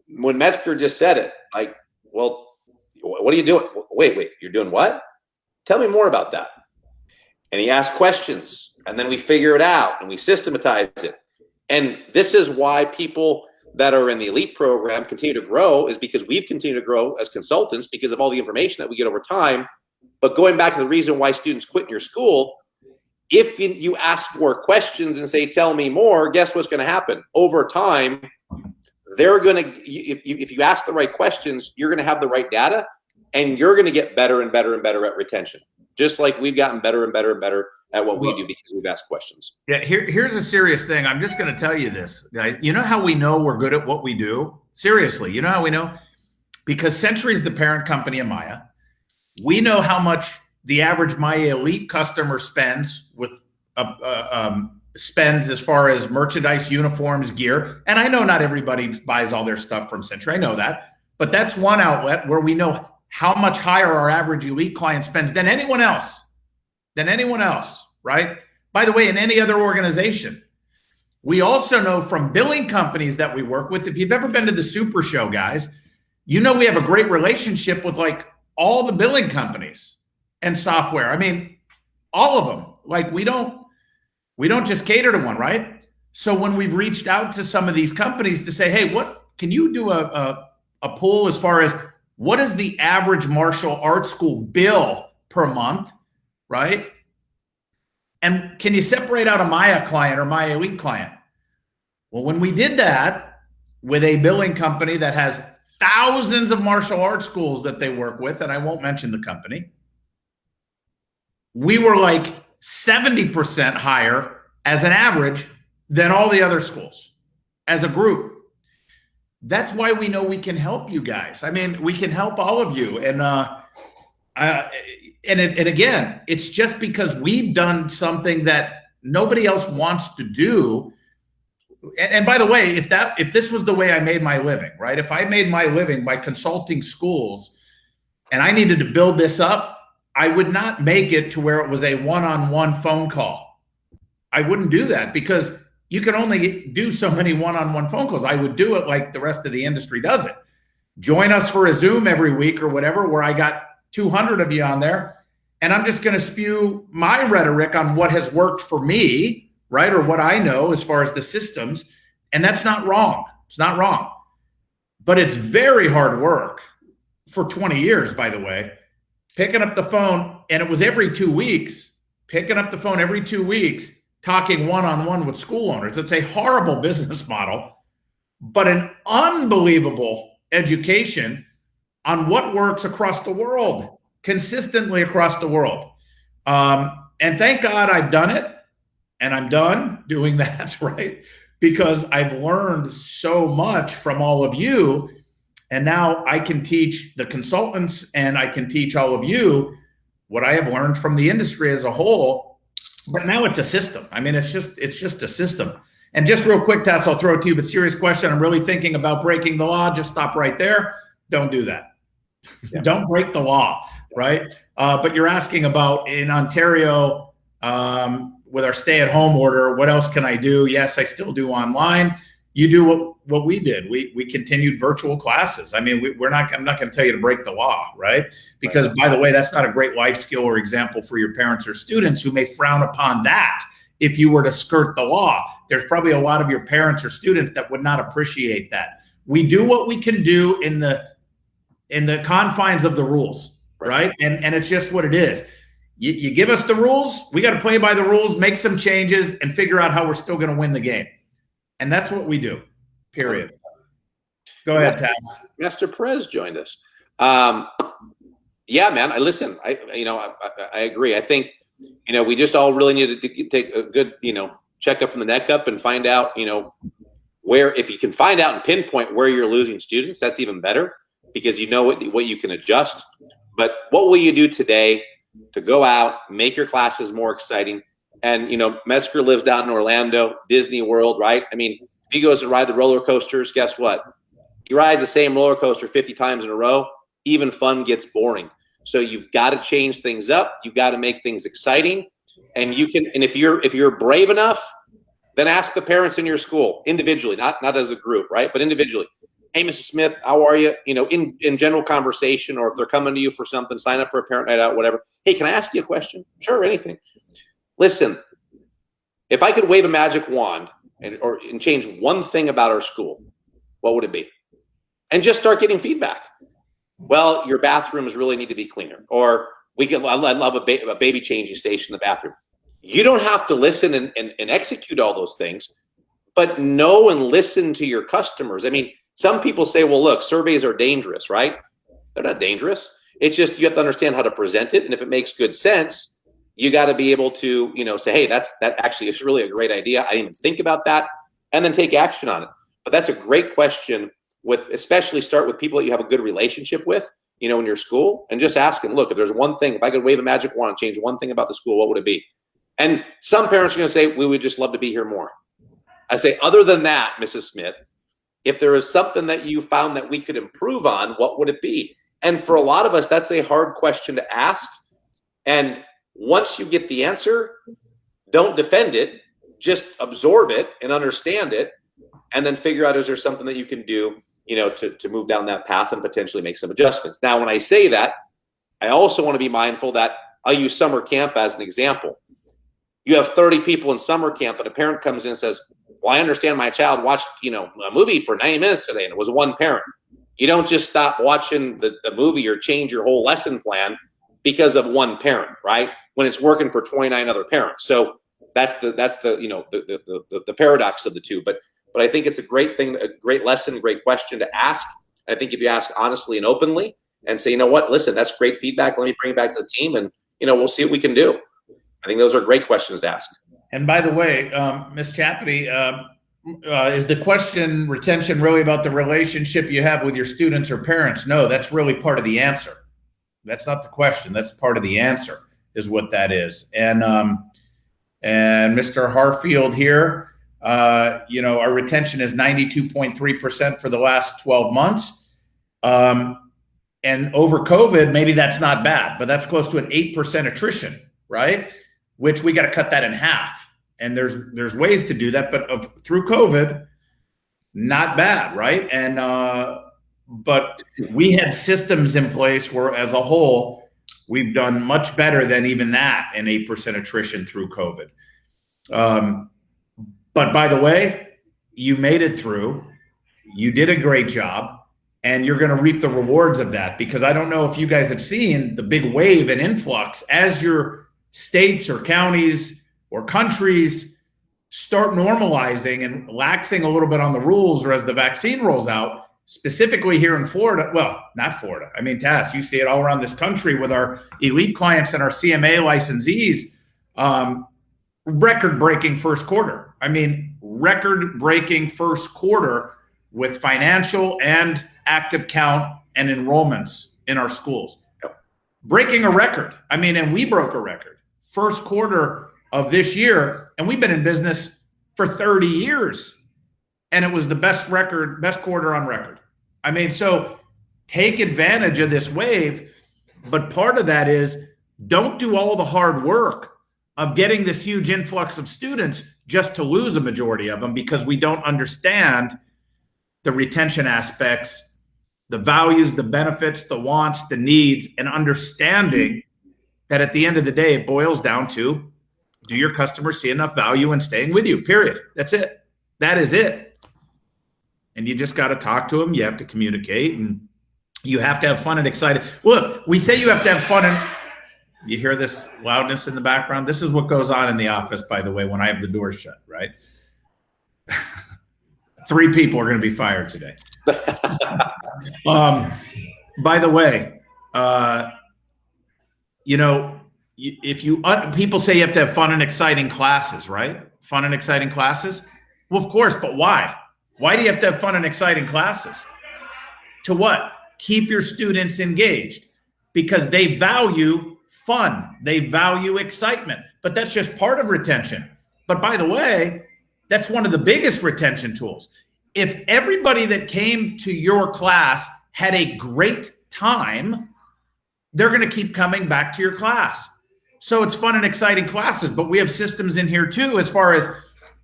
when Metzger just said it, like, well, what are you doing? Wait, you're doing what? Tell me more about that. And he asks questions, and then we figure it out and we systematize it. And this is why people that are in the elite program continue to grow, is because we've continued to grow as consultants because of all the information that we get over time. But going back to the reason why students quit in your school, if you ask more questions and say, tell me more, guess what's going to happen? Over time, they're going to, if you ask the right questions, you're going to have the right data, and you're going to get better and better and better at retention. Just like we've gotten better and better and better at what we do because we've asked questions. Yeah, here's a serious thing. I'm just going to tell you this, guys. You know how we know we're good at what we do? Seriously, you know how we know? Because Century is the parent company of Maya. We know how much the average Maya Elite customer spends spends as far as merchandise, uniforms, gear. And I know not everybody buys all their stuff from Century. I know that. But that's one outlet where we know how much higher our average elite client spends than anyone else, right? By the way, in any other organization. We also know from billing companies that we work with, if you've ever been to the Super Show, guys, we have a great relationship with like all the billing companies and software. I mean, all of them. Like we don't just cater to one, right? So when we've reached out to some of these companies to say, hey, what can you do a poll as far as what is the average martial arts school bill per month, right? And can you separate out a Maya client or Maya Elite client? Well, when we did that with a billing company that has thousands of martial arts schools that they work with, and I won't mention the company, we were like 70% higher as an average than all the other schools as a group. That's why we know we can help you guys. I mean, we can help all of you. And again, it's just because we've done something that nobody else wants to do. And by the way, if this was the way I made my living, right? If I made my living by consulting schools and I needed to build this up, I would not make it to where it was a one-on-one phone call. I wouldn't do that because you can only do so many one-on-one phone calls. I would do it like the rest of the industry does it. Join us for a Zoom every week or whatever, where I got 200 of you on there. And I'm just going to spew my rhetoric on what has worked for me, right? Or what I know as far as the systems. And that's not wrong. It's not wrong. But it's very hard work for 20 years, by the way, picking up the phone. And it was every 2 weeks, picking up the phone every 2 weeks, talking one-on-one with school owners. It's a horrible business model, but an unbelievable education on what works across the world, consistently across the world. And thank God I've done it, and I'm done doing that, right? Because I've learned so much from all of you, and now I can teach the consultants and I can teach all of you what I have learned from the industry as a whole. But now it's a system. I mean, it's just a system. And just real quick, Tess, I'll throw it to you, but serious question. I'm really thinking about breaking the law. Just stop right there. Don't do that. Yeah. Don't break the law, right? But you're asking about in Ontario with our stay-at-home order, what else can I do? Yes, I still do online. You do what we did. We continued virtual classes. I mean, I'm not going to tell you to break the law, right? Because by the way, that's not a great life skill or example for your parents or students who may frown upon that. If you were to skirt the law, there's probably a lot of your parents or students that would not appreciate that. We do what we can do in the confines of the rules, right? And it's just what it is. You give us the rules, we got to play by the rules, make some changes, and figure out how we're still going to win the game. And that's what we do, period. Go ahead, Taz. Master Perez joined us. Yeah, man, I agree. I think, we just all really need to take a good, checkup from the neck up and find out, where, if you can find out and pinpoint where you're losing students, that's even better because you know what you can adjust. But what will you do today to go out, make your classes more exciting. And, you know, Metzger lives down in Orlando, Disney World, right? I mean, if he goes to ride the roller coasters, guess what? He rides the same roller coaster 50 times in a row. Even fun gets boring. So you've got to change things up. You've got to make things exciting. And you can, and if you're brave enough, then ask the parents in your school individually, not as a group, right? But individually. Hey, Mrs. Smith, how are you? You know, in general conversation, or if they're coming to you for something, sign up for a parent night out, whatever. Hey, can I ask you a question? Sure, anything. Listen, if I could wave a magic wand and change one thing about our school, what would it be? And just start getting feedback. Well, your bathrooms really need to be cleaner. Or I love a baby changing station in the bathroom. You don't have to listen and execute all those things, but know and listen to your customers. I mean, some people say, well, look, surveys are dangerous, right? They're not dangerous. It's just you have to understand how to present it. And if it makes good sense, you got to be able to, you know, say, hey, that actually is really a great idea. I didn't even think about that. And then take action on it. But that's a great question, especially start with people that you have a good relationship with, you know, in your school, and just ask them, look, if there's one thing, if I could wave a magic wand and change one thing about the school, what would it be? And some parents are going to say, we would just love to be here more. I say, other than that, Mrs. Smith, if there is something that you found that we could improve on, what would it be? And for a lot of us, that's a hard question to ask. And once you get the answer, don't defend it, just absorb it and understand it, and then figure out, is there something that you can do, you know, to move down that path and potentially make some adjustments. Now, when I say that, I also want to be mindful that I'll use summer camp as an example. You have 30 people in summer camp, and a parent comes in and says, well, I understand my child watched, you know, a movie for 90 minutes today, and it was one parent. You don't just stop watching the movie or change your whole lesson plan because of one parent, right? When it's working for 29 other parents. So that's the you know, the paradox of the two. But I think it's a great thing, a great lesson, great question to ask. I think if you ask honestly and openly and say, you know what, listen, that's great feedback. Let me bring it back to the team, and, you know, we'll see what we can do. I think those are great questions to ask. And by the way, Ms. Chapity, is the question retention really about the relationship you have with your students or parents? No, that's really part of the answer. That's not the question. That's part of the answer, is what that is. And Mr. Harfield here, you know, our retention is 92.3% for the last 12 months. And over COVID, maybe that's not bad, but that's close to an 8% attrition, right? Which we got to cut that in half. And there's ways to do that, but through COVID, not bad, right? And but we had systems in place where, as a whole, we've done much better than even that, an 8% attrition through COVID. But by the way, you made it through. You did a great job, and you're going to reap the rewards of that, because I don't know if you guys have seen the big wave and influx as your states or counties or countries start normalizing and laxing a little bit on the rules, or as the vaccine rolls out, specifically here in Florida. Well, not Florida. I mean, Tass, you see it all around this country with our elite clients and our CMA licensees. Record-breaking first quarter. I mean, record-breaking first quarter with financial and active count and enrollments in our schools. Breaking a record. I mean, and we broke a record. First quarter of this year, and we've been in business for 30 years, and it was the best quarter on record. I mean, so take advantage of this wave, but part of that is don't do all the hard work of getting this huge influx of students just to lose a majority of them, because we don't understand the retention aspects, the values, the benefits, the wants, the needs, and understanding that at the end of the day, it boils down to, do your customers see enough value in staying with you? Period. That's it. That is it. And you just got to talk to them. You have to communicate, and you have to have fun and excited. Look, we say you have to have fun, and you hear this loudness in the background. This is what goes on in the office, by the way, when I have the door shut, right? 3 people are going to be fired today. By the way, you know, people say you have to have fun and exciting classes, right? Fun and exciting classes. Well, of course, but why? Why do you have to have fun and exciting classes? To what? Keep your students engaged, because they value fun. They value excitement. But that's just part of retention. But by the way, that's one of the biggest retention tools. If everybody that came to your class had a great time, they're going to keep coming back to your class. So it's fun and exciting classes, but we have systems in here too, as far as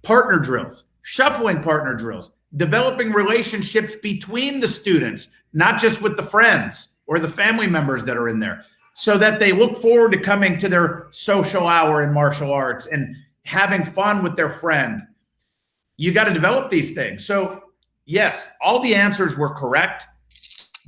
partner drills, shuffling partner drills, developing relationships between the students, not just with the friends or the family members that are in there, so that they look forward to coming to their social hour in martial arts and having fun with their friend. You got to develop these things. So yes, all the answers were correct,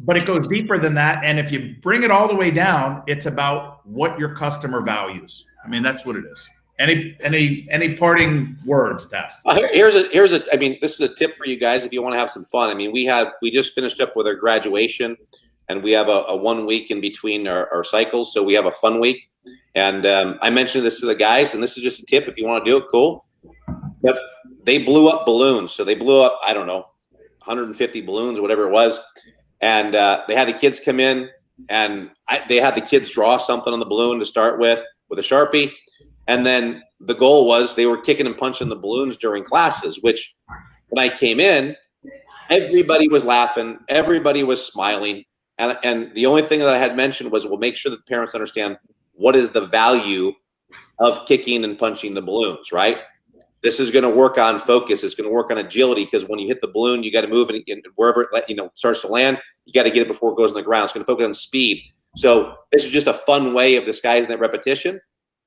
but it goes deeper than that. And if you bring it all the way down, it's about what your customer values. I mean, that's what it is. Any parting words, Tass? Here's a. I mean, this is a tip for you guys if you want to have some fun. I mean, we just finished up with our graduation, and we have a 1 week in between our cycles, so we have a fun week. And I mentioned this to the guys, and this is just a tip if you want to do it. Cool. But they blew up balloons, so they blew up, I don't know, 150 balloons, whatever it was, and they had the kids come in, and they had the kids draw something on the balloon to start with a Sharpie. And then the goal was they were kicking and punching the balloons during classes, which when I came in, everybody was laughing. Everybody was smiling. And the only thing that I had mentioned was, we'll make sure that the parents understand what is the value of kicking and punching the balloons, right? This is going to work on focus. It's going to work on agility, because when you hit the balloon, you got to move and wherever it starts to land, you got to get it before it goes on the ground. It's going to focus on speed. So this is just a fun way of disguising that repetition.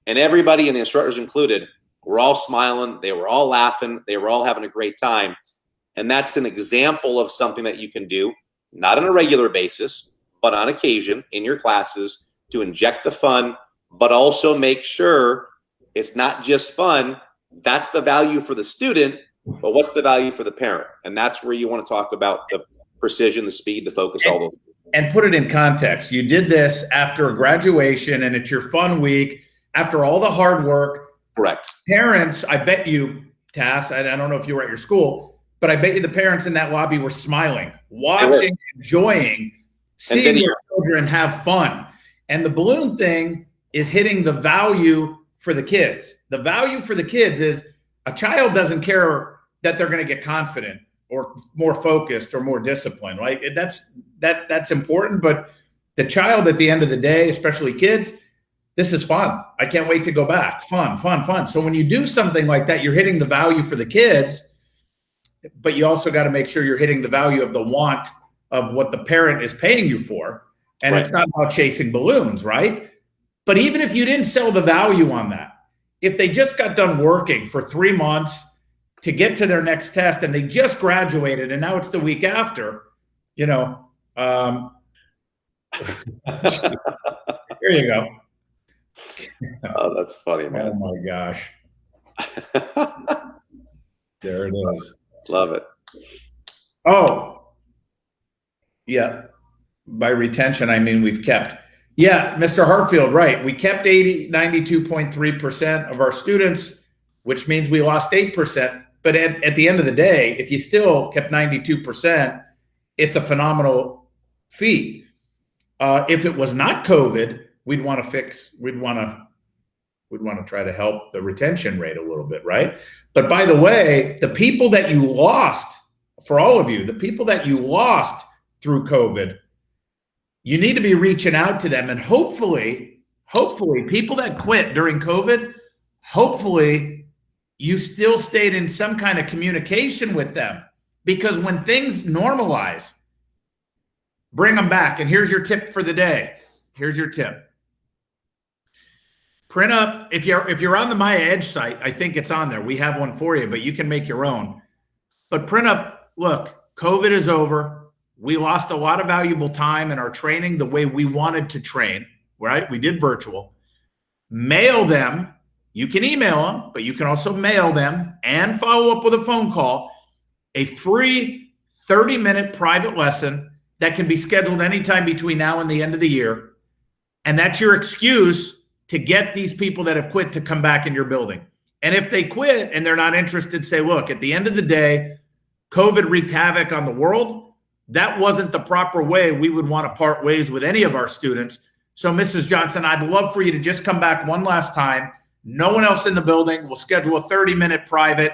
And everybody, and the instructors included, were all smiling. They were all laughing. They were all having a great time. And that's an example of something that you can do, not on a regular basis, but on occasion in your classes, to inject the fun, but also make sure it's not just fun. That's the value for the student, but what's the value for the parent? And that's where you want to talk about the precision, the speed, the focus, all those things. And put it in context. You did this after a graduation, and it's your fun week. After all the hard work. Correct. Parents, I bet you, Tass, I don't know if you were at your school, but I bet you the parents in that lobby were smiling, watching, enjoying, seeing their children have fun. And the balloon thing is hitting the value for the kids. The value for the kids is a child doesn't care that they're going to get confident or more focused or more disciplined, right? That's important. But the child at the end of the day, especially kids, this is fun. I can't wait to go back. Fun, fun, fun. So when you do something like that, you're hitting the value for the kids, but you also got to make sure you're hitting the value of the want of what the parent is paying you for. And It's not about chasing balloons, right? But even if you didn't sell the value on that, if they just got done working for 3 months to get to their next test, and they just graduated, and now it's the week after, here you go. Oh, that's funny, man. Oh my gosh. There it is. Love it. Oh, yeah. By retention, I mean we've kept. Yeah, Mr. Hartfield, right. We kept 92.3% of our students, which means we lost 8%. But at the end of the day, if you still kept 92%, it's a phenomenal feat. If it was not COVID, we'd want to try to help the retention rate a little bit, right? But by the way, the people that you lost, for all of you, the people that you lost through COVID, you need to be reaching out to them. And hopefully people that quit during COVID, hopefully you still stayed in some kind of communication with them, because when things normalize, bring them back. And here's your tip for the day. Here's your tip. Print up, if you're on the My Edge site, I think it's on there. We have one for you, but you can make your own. But print up, look, COVID is over. We lost a lot of valuable time in our training the way we wanted to train, right? We did virtual. Mail them. You can email them, but you can also mail them and follow up with a phone call, a free 30-minute private lesson that can be scheduled anytime between now and the end of the year. And that's your excuse to get these people that have quit to come back in your building. And if they quit and they're not interested, say, look, at the end of the day, COVID wreaked havoc on the world. That wasn't the proper way we would want to part ways with any of our students. So, Mrs. Johnson, I'd love for you to just come back one last time. No one else in the building. We'll schedule a 30-minute private,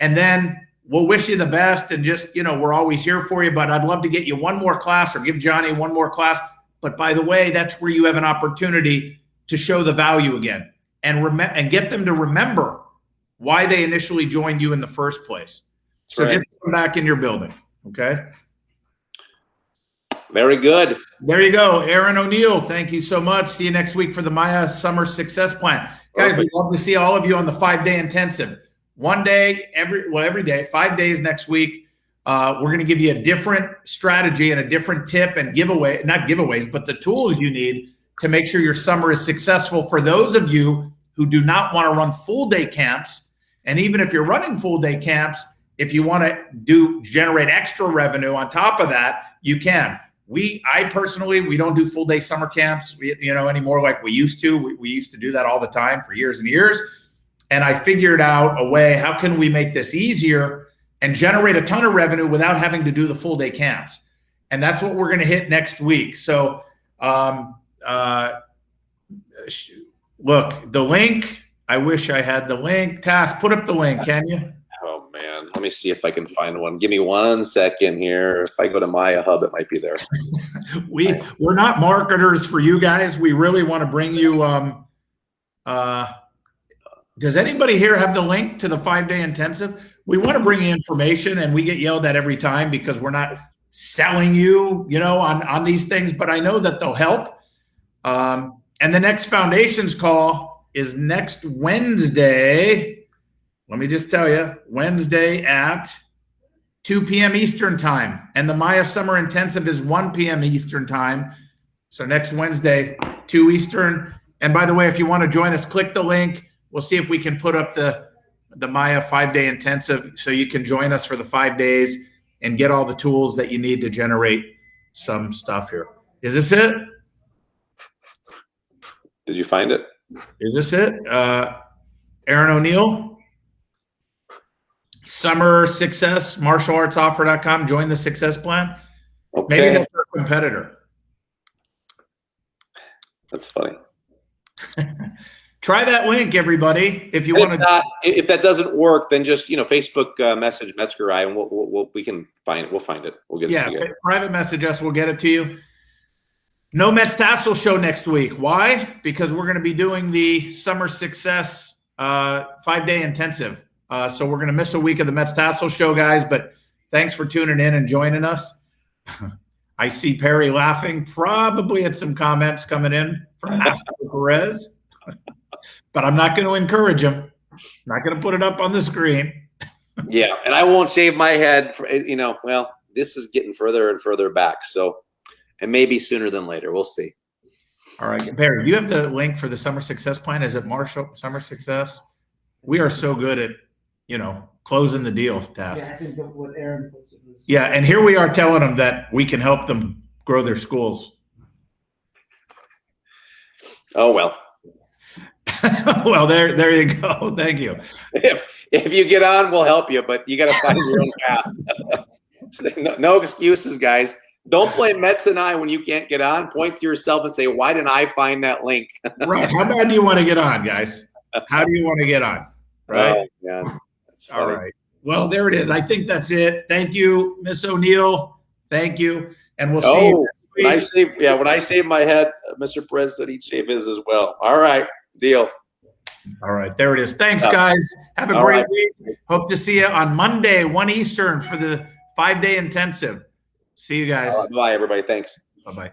and then we'll wish you the best. And just, we're always here for you, but I'd love to get you one more class or give Johnny one more class. But by the way, that's where you have an opportunity to show the value again and get them to remember why they initially joined you in the first place. So just come back in your building. Okay. Very good. There you go. Aaron O'Neill, thank you so much. See you next week for the Maya Summer Success Plan. Guys, we'd love to see all of you on the 5-day intensive. One day, every day, 5 days next week. We're going to give you a different strategy and a different tip and not giveaways, but the tools you need to make sure your summer is successful. For those of you who do not want to run full-day camps, and even if you're running full-day camps, if you want to generate extra revenue on top of that, you can. I personally, we don't do full-day summer camps, anymore like we used to. We used to do that all the time for years and years. And I figured out a way, how can we make this easier and generate a ton of revenue without having to do the full-day camps? And that's what we're going to hit next week. So, look, the link, I wish I had the link. Tass, put up the link, can you? Oh, man. Let me see if I can find one. Give me 1 second here. If I go to Maya Hub, it might be there. We're not marketers for you guys. We really want to bring you does anybody here have the link to the 5-day intensive? We want to bring you information, and we get yelled at every time because we're not selling you, on these things, but I know that they'll help. And the next foundations call is next Wednesday. Let me just tell you, Wednesday at 2 p.m. Eastern time. And the Maya Summer Intensive is 1 p.m. Eastern time. So next Wednesday, 2 Eastern. And by the way, if you want to join us, click the link. We'll see if we can put up the Maya 5-day intensive so you can join us for the 5 days and get all the tools that you need to generate some stuff here. Is this it? Did you find it? Is this it? Aaron O'Neill? Summer Success, martialartsoffer.com. Join the success plan. Okay. Maybe that's our competitor. That's funny. Try that link, everybody. If you want to. If that doesn't work, then just Facebook message Metzger and we can find it. We'll find it. We'll get it together. Private message us. We'll get it to you. No Metzger Tassoul show next week. Why? Because we're going to be doing the Summer Success 5-day intensive. So we're going to miss a week of the Metzger Tassoul show, guys. But thanks for tuning in and joining us. I see Perry laughing, probably at some comments coming in from Master Perez. But I'm not going to encourage him. I'm not going to put it up on the screen. Yeah, and I won't shave my head. Well, this is getting further and further back. So, and maybe sooner than later. We'll see. All right, Barry, do you have the link for the Summer Success Plan? Is it Marshall Summer Success? We are so good at, closing the deal, Tass. Yeah, I think that what Aaron posted was. Yeah, and here we are telling them that we can help them grow their schools. Oh, well. Well, there you go. Thank you. If you get on, we'll help you, but you got to find your own path. No excuses, guys. Don't blame Metz and I when you can't get on. Point to yourself and say, why didn't I find that link? Right. How bad do you want to get on, guys? How do you want to get on? Right? Oh, man. That's funny. All right. Well, there it is. I think that's it. Thank you, Miss O'Neill. Thank you. And we'll see you next week. When I shave my head, Mr. Perez said he'd shave his as well. All right. Deal. All right. There it is. Thanks, guys. Have a great week. Hope to see you on Monday, 1 Eastern for the 5-day intensive. See you guys. Bye, everybody. Thanks. Bye-bye.